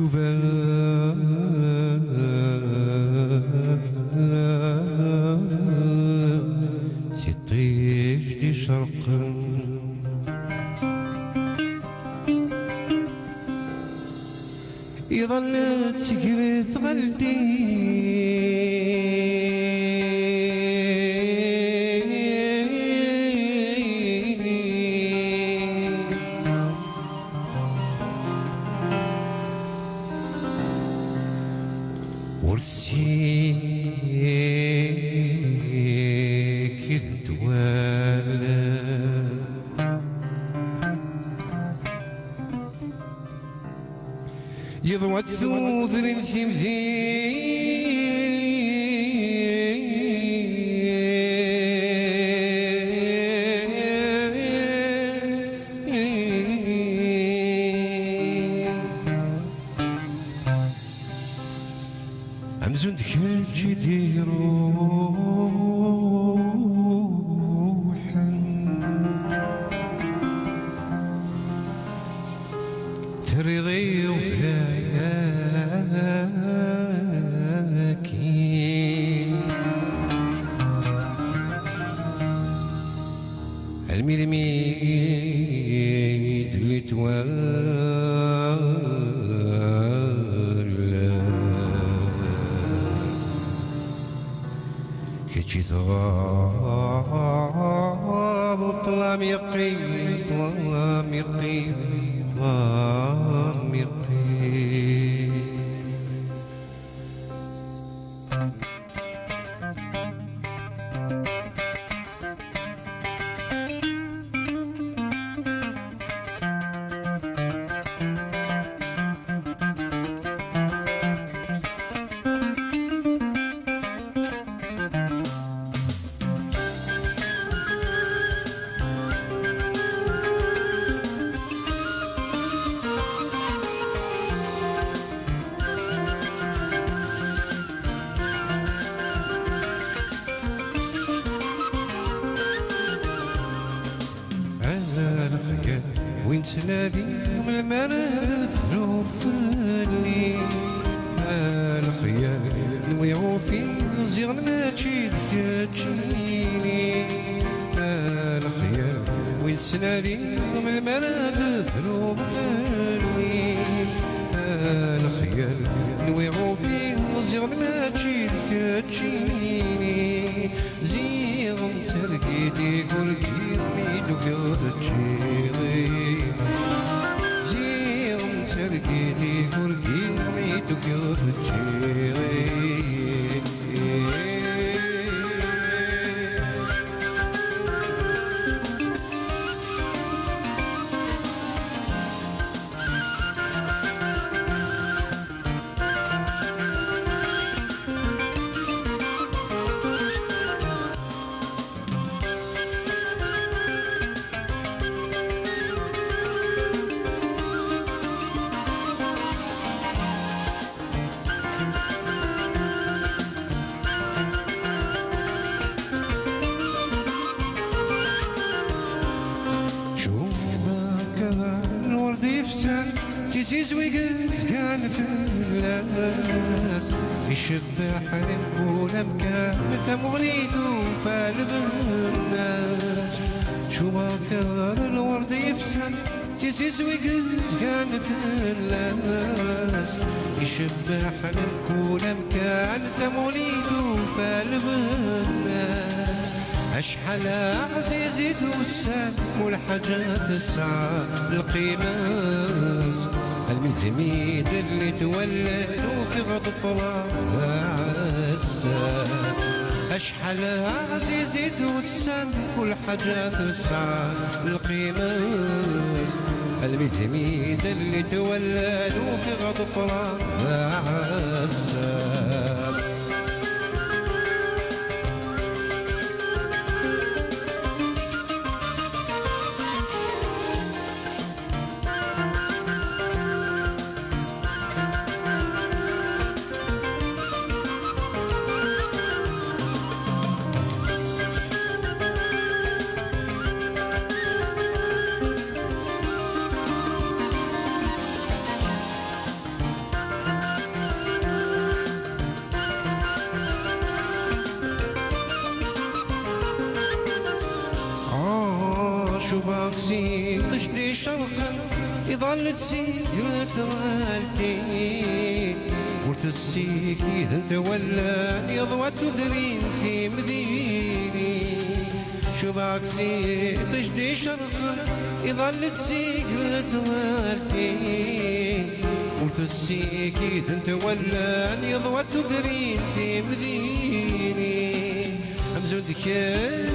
شوفها تطيش دي شرقا يظل سكرت غلدي ورسيك الدوالا يضوى تسوذر أمزون دخل جدي روحا ترضي وفلاكي الميد اللي توالى كي ثغاب الظلام يقي ظلام يقي ظلام يقي وين تنادي من المرض ثلوف الليل الخيال نويعو في زيغ ماشي تجيني الخيال وين تنادي من المرض ثلوف الليل الخيال نويعو في زيغ ماشي تجيني زيغ ترقيدي قولكي ميدو قوت تجيني ترقيدي قولكي ميدو قوت تجيني الورد يفسد تيزوي كان في الناس يشبح لكل مكان ثم غنيتو فالب الناس شو ما كان الورد يفسد تيزوي كان في الناس يشبح لكل مكان ثم غنيتو فالب الناس أشحال عزيزي توسان والحاجات تسعى القيماس المزميد اللي تولد في غضب عسان أشحال عزيزي توسان والحاجات تسعى القيماس المزميد اللي تولد في غضب عسان شوفك زين تشدي شرقا يظل تسير ثوالتين وتسيك إذا انت ولا يضوى تدرين في مديني شوفك زين تشدي شرقا يظل تسير ثوالتين وتسيك إذا انت ولا يضوى تدرين في مديني أمزودك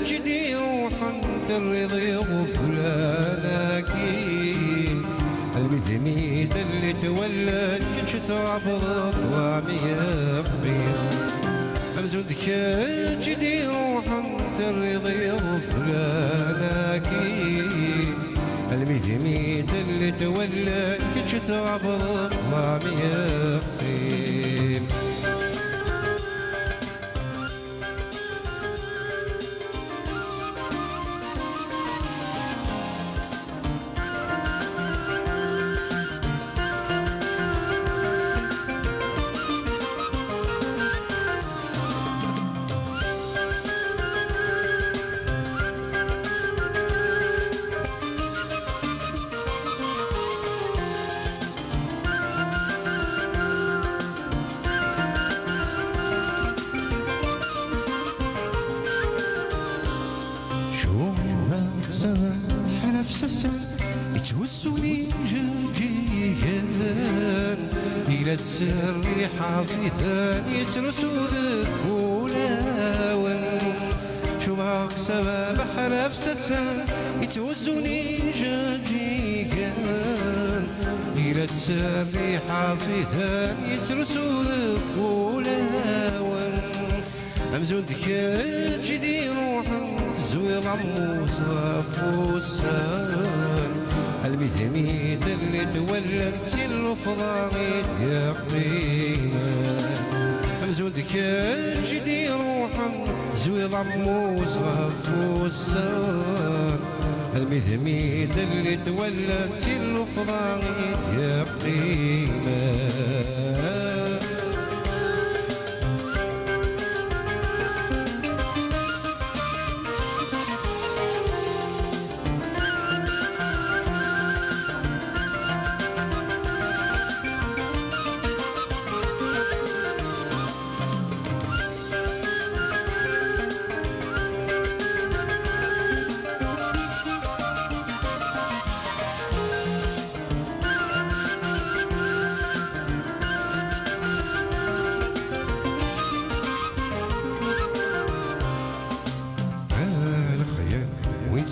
جدي روحا الرضي غفلاناكين المذميد اللي تولد كنت عبر طعمي يقبيل أمزودك جدي روحا الرضي غفلاناكين المذميد اللي تولد كنت عبر طعمي يقبيل يتوسوني جوجيان إلى تسري حاصي ثاني يترسو ذكولاون شو معك سبب حرف سسان يتوسوني جوجيان إلى تسري حاصي ثاني يترسو ذكولاون أمزودك جدي روحا زوير عموسى فوسان الميت اللي تولدت الفضاغيت يا قيمة أمزودك جدي روحا زوير عموسى فوسان الميت اللي تولدت الفضاغيت يا قيمة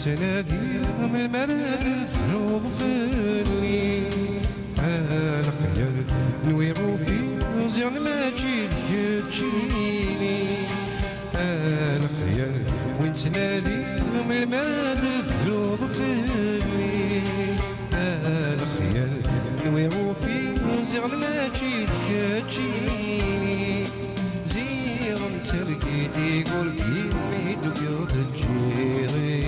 سنادي من المراد فروض فلي على خيال نويرو في زين ماجي تجيني على خيال وين سنادي من المراد فروض فلي على خيال نويرو في زين ماجي تجيني زيرم ترقيتي قولكي ميدوك يوثجيني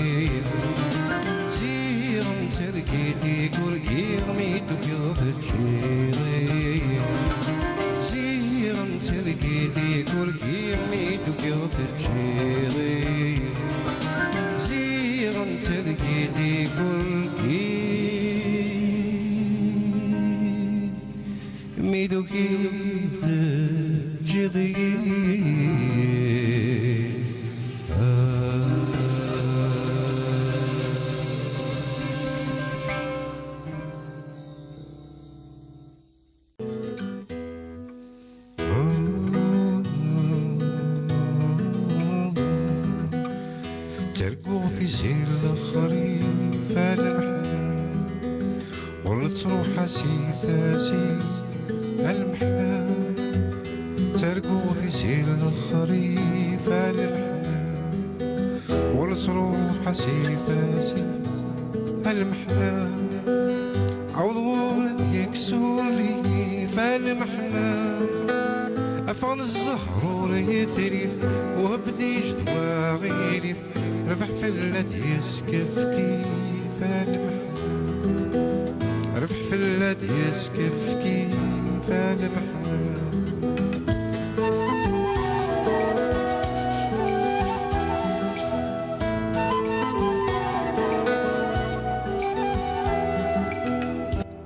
تركيتي كوركي رميتو كيوف تشيري زيرم تركيتي كوركي رميتو كيوف تشيري زيرم تركيتي كوركي رميتو كيوف تشيري في زير الخريف المحنى ولت روح سيثاسي المحنى ترقو في زير الخريف المحنى ولت روح سيثاسي المحنى عوض ولد يكسر ريف المحنى أفضل الزهر وريثريف وبديش ثواغي ريف ربح فلت يسكف كيف المحنى ربح فلت يسكف كيف المحنى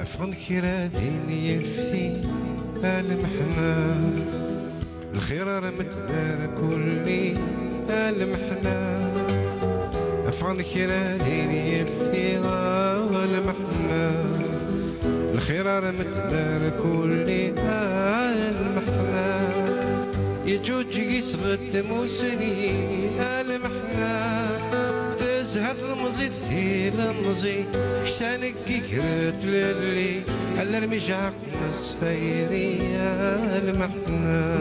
أفغن كرا دين يفتي المحنا الخير رمت دار كلي المحنا أفغن كرا دين يفتي المحنا الخير رمت دار كلي المحنا يجوج يسغد موسني المحنا تزهد المزيد ثيل المزيد كشانك كيكرت للي على المجاق نستيري المحنا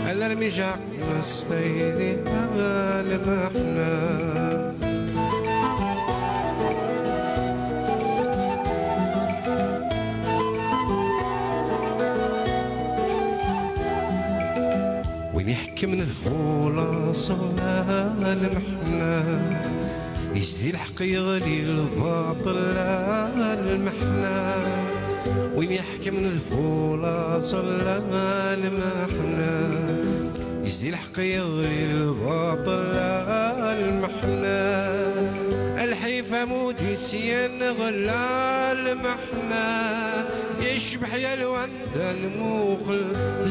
على المجاق نستيري المحنا وين يحكم ذفولة صلاة المحنا يجدي الحق يغلي الباطل المحنا وين يحكم ذفولة صلاة المحنا يجدي الحق يغلي الباطل المحنا الحيفة مودي سيان غلا المحنا يشبح يا الوند الموخل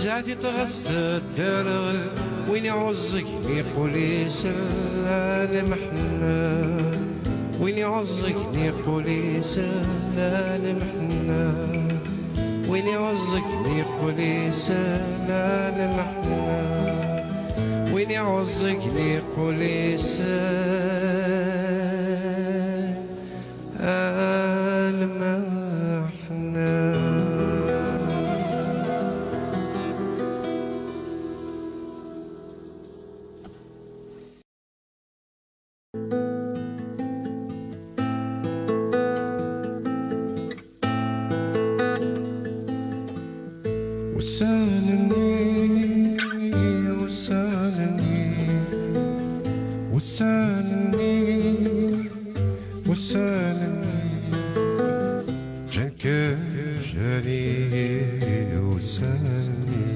جاتي تغسل الدرغل وين يعزك يقول يسلال محنا وين يعزك يقول يسلال محنا وين يعزك يقول يسلال محنا وين يعزك يقول يسلال محنا. وسالني وسالني وسالني وسالني جنك جاني وسالني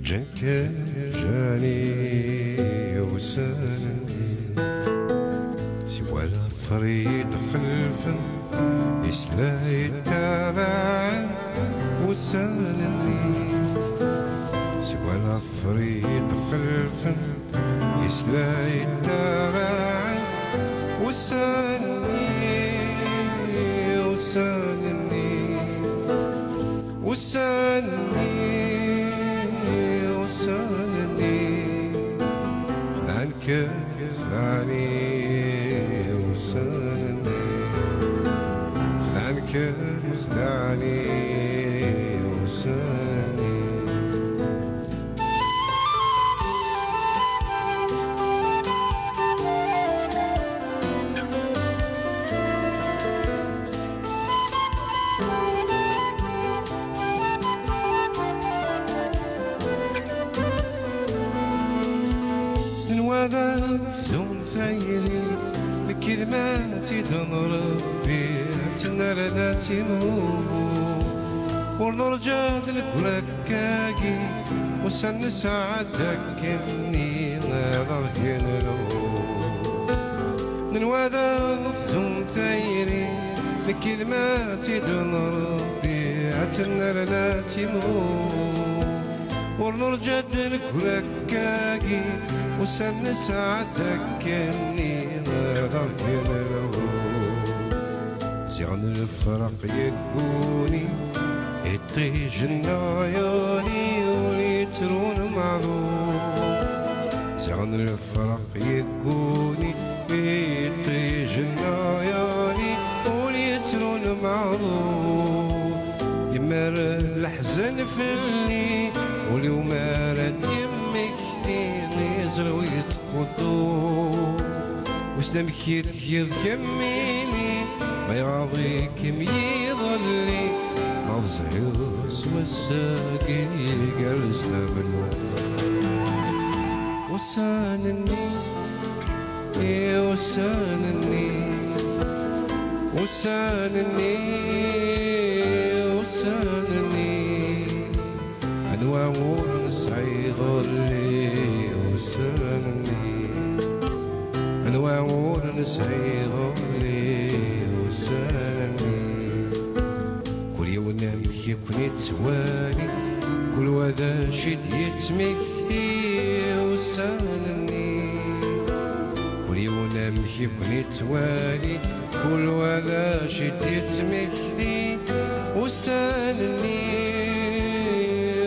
جنك جاني وسالني سوى الفريد خلفا يسلا يتابع وسالني سوى العفريت خلفا يسلا يتابع وسالني وسالني وسالني وسالني خلعنك خلعني وسالني خلعنك خلعني وسالني نوادى ثم ثيري الكلمات تنربي تنرداتي ونرجع للكراكاكي وسن ساعتك كني نضغط نلو نوادى ثم ثيري الكلمات تنربي تنرداتي ونرجع للكراكاكي وسن ساعتك كني نضغط نلو زغن الفرق يكوني يطيج النعياني وليترون معروف زغن الفرق يكوني يطيج النعياني وليترون معروف يمر الحزن فيني واليوم راد يمك تيني يزرو يتقضو وسلمك يتكيض كميني ما يعطيك يظلي مظهر والساقي جلسنا منه وسالني وسالني وسالني وسالني أنواع نسعي ظلي وسالني أنواع نسعي ظلي وسالني يكون توالي كل وذا شد يتمكتي وسانني كل يونام يكون توالي كل وذا شد يتمكتي وسانني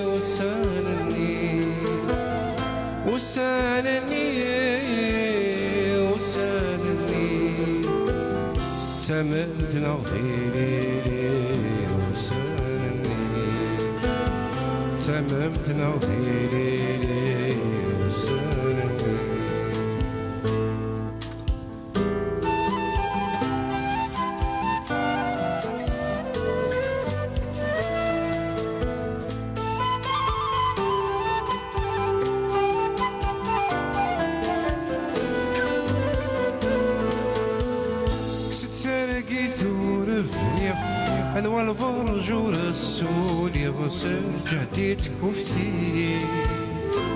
وسانني وسانني وسانني تمت نغفيلي وسانني تممت نغفيلي وسانني لقيت ورفني انوى الفرج ورسول يغسل جهديت كفتي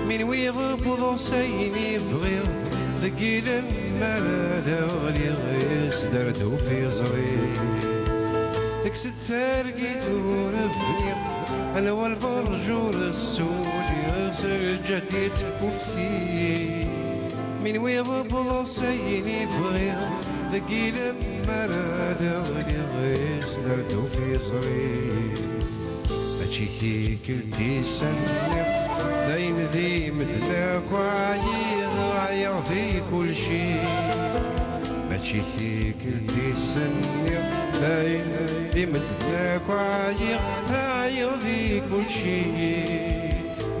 من ويغبض سيني بغير ذقي لما دغلي غيس دردو في زري كست لقيت ورفني انوى الفرج ورسول يغسل جهديت كفتي من ويغبض سيني بغير ذقي لما دغلي غيس دردو في زري ماشي ثيك التيسني داين ذي مدلاك وعيغ في كل شي ماشي ثيك التيسني داين ذي مدلاك وعيغ في كل شي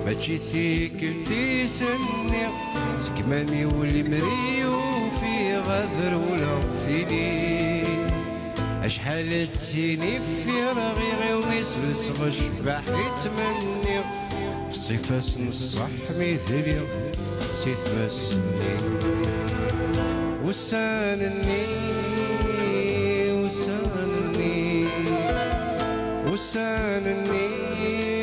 ماشي ثيك التيسني سكماني والمريو في غذر ولا فيني أشحال تسيني في رغيغي وميسلس غشباح يتمني في الصفاس نصح مثلي سيت مسني وسانني وسانني وسانني